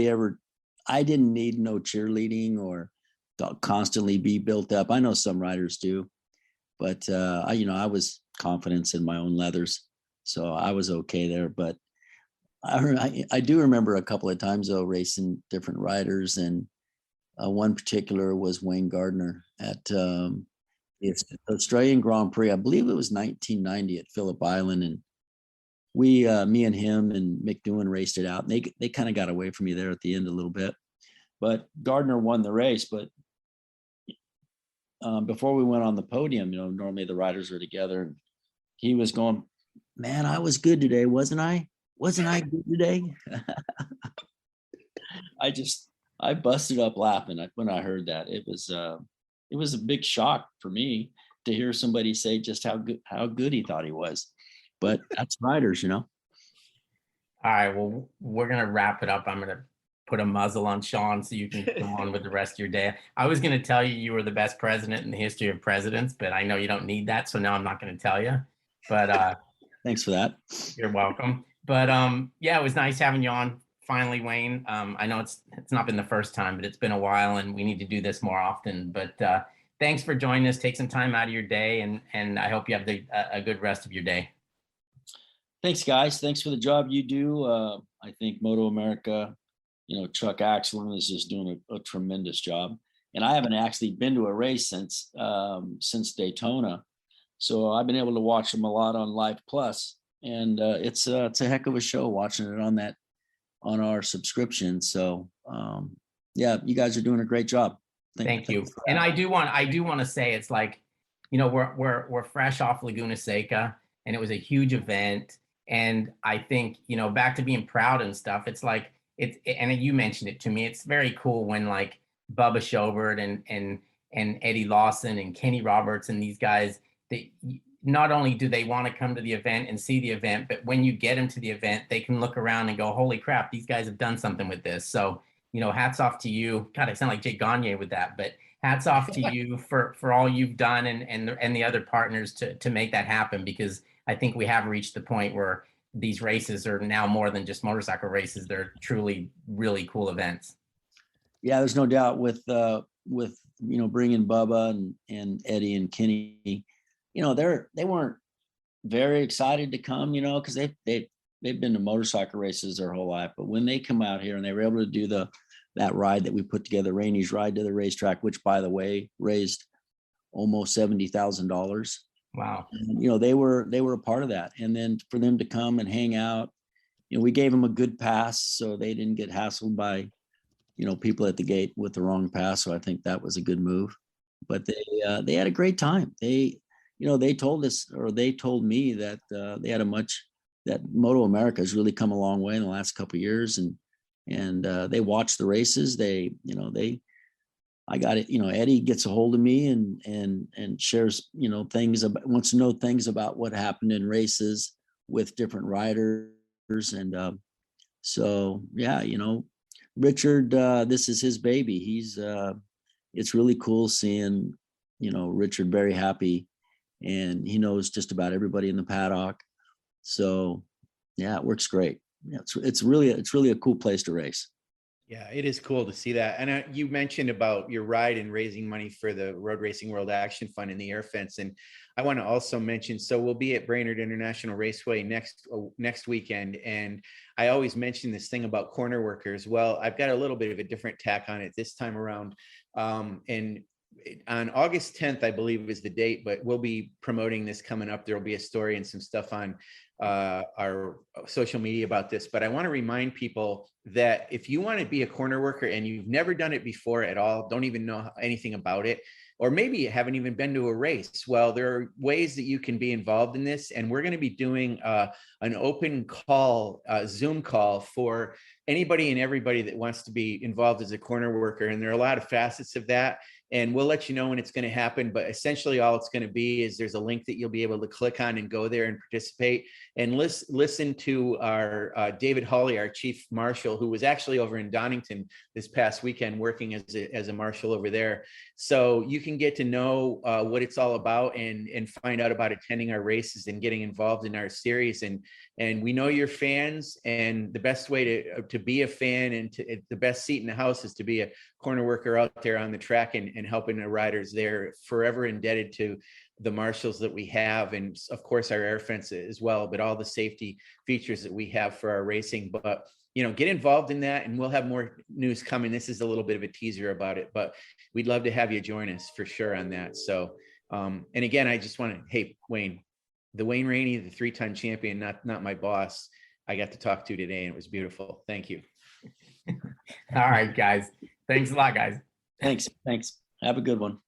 [SPEAKER 4] ever, I didn't need no cheerleading or constantly be built up. I know some riders do, but I was confident in my own leathers, so I was okay there. But I do remember a couple of times though racing different riders, and one particular was Wayne Gardner at the Australian Grand Prix. I believe it was 1990 at Phillip Island, and we, me and him and Mick Doohan raced it out. And they kind of got away from me there at the end a little bit, but Gardner won the race. But before we went on the podium, normally the riders were together, and he was going, "Man, I was good today, wasn't I? Wasn't I good today?" I busted up laughing when I heard that. It was a big shock for me to hear somebody say just how good he thought he was. But that's riders,
[SPEAKER 2] All right, well, we're going to wrap it up. I'm going to put a muzzle on Sean so you can go on with the rest of your day. I was going to tell you were the best president in the history of presidents, but I know you don't need that, so now I'm not going to tell you. But
[SPEAKER 4] thanks for that.
[SPEAKER 2] You're welcome. But yeah, it was nice having you on finally, Wayne. I know it's not been the first time, but it's been a while, and we need to do this more often. But thanks for joining us. Take some time out of your day, and I hope you have a good rest of your day.
[SPEAKER 4] Thanks, guys. Thanks for the job you do. I think MotoAmerica, Chuck Axel is just doing a tremendous job. And I haven't actually been to a race since Daytona, so I've been able to watch them a lot on Live Plus, and it's a heck of a show watching it on our subscription. So yeah, you guys are doing a great job.
[SPEAKER 2] Thank you. And I do want to say, it's like, we're fresh off Laguna Seca, and it was a huge event. And I think, back to being proud and stuff, it's like, and you mentioned it to me, it's very cool when like Bubba Schobert and Eddie Lawson and Kenny Roberts and these guys, they not only do they want to come to the event and see the event, but when you get them to the event, they can look around and go, holy crap, these guys have done something with this. So, hats off to you. God, I sound like Jake Gagne with that, but hats off to you for all you've done and the other partners to make that happen, because I think we have reached the point where these races are now more than just motorcycle races. They're truly really cool events.
[SPEAKER 4] Yeah, there's no doubt with bringing Bubba and Eddie and Kenny, they weren't very excited to come, because they've been to motorcycle races their whole life. But when they come out here and they were able to do that ride that we put together, Rainey's ride to the racetrack, which by the way raised almost $70,000.
[SPEAKER 2] Wow.
[SPEAKER 4] And, they were a part of that. And then for them to come and hang out, we gave them a good pass so they didn't get hassled by, people at the gate with the wrong pass. So I think that was a good move. But they had a great time. They told us, or they told me that that MotoAmerica has really come a long way in the last couple of years, and they watch the races. I got it. Eddie gets a hold of me and shares, wants to know things about what happened in races with different riders. And so, yeah, Richard, this is his baby. It's really cool seeing, Richard very happy, and he knows just about everybody in the paddock. So yeah, it works great. Yeah, it's really a cool place to race.
[SPEAKER 3] Yeah, it is cool to see that. And you mentioned about your ride and raising money for the Road Racing World Action Fund in the air fence. And I want to also mention, so we'll be at Brainerd International Raceway next weekend. And I always mention this thing about corner workers. Well, I've got a little bit of a different tack on it this time around. And on August 10th, I believe is the date, but we'll be promoting this coming up. There'll be a story and some stuff on our social media about this. But I want to remind people that if you want to be a corner worker and you've never done it before at all, don't even know anything about it, or maybe you haven't even been to a race. Well, there are ways that you can be involved in this. And we're going to be doing an open call, Zoom call for anybody and everybody that wants to be involved as a corner worker. And there are a lot of facets of that. And we'll let you know when it's going to happen. But essentially all it's going to be is there's a link that you'll be able to click on and go there and participate and listen to our David Hawley, our chief marshal, who was actually over in Donington this past weekend working as a marshal over there. So you can get to know what it's all about and find out about attending our races and getting involved in our series. And we know you're fans, and the best way to be a fan and the best seat in the house is to be a corner worker out there on the track and helping the riders there. Forever indebted to the marshals that we have, and of course our air fence as well, but all the safety features that we have for our racing. But get involved in that, and we'll have more news coming. This is a little bit of a teaser about it, but we'd love to have you join us for sure on that. So and again, I just want to, hey, Wayne, the Wayne Rainey, the 3-time champion, not my boss, I got to talk to today, and it was beautiful. Thank you.
[SPEAKER 2] All right, guys. Thanks a lot, guys.
[SPEAKER 4] Thanks. Have a good one.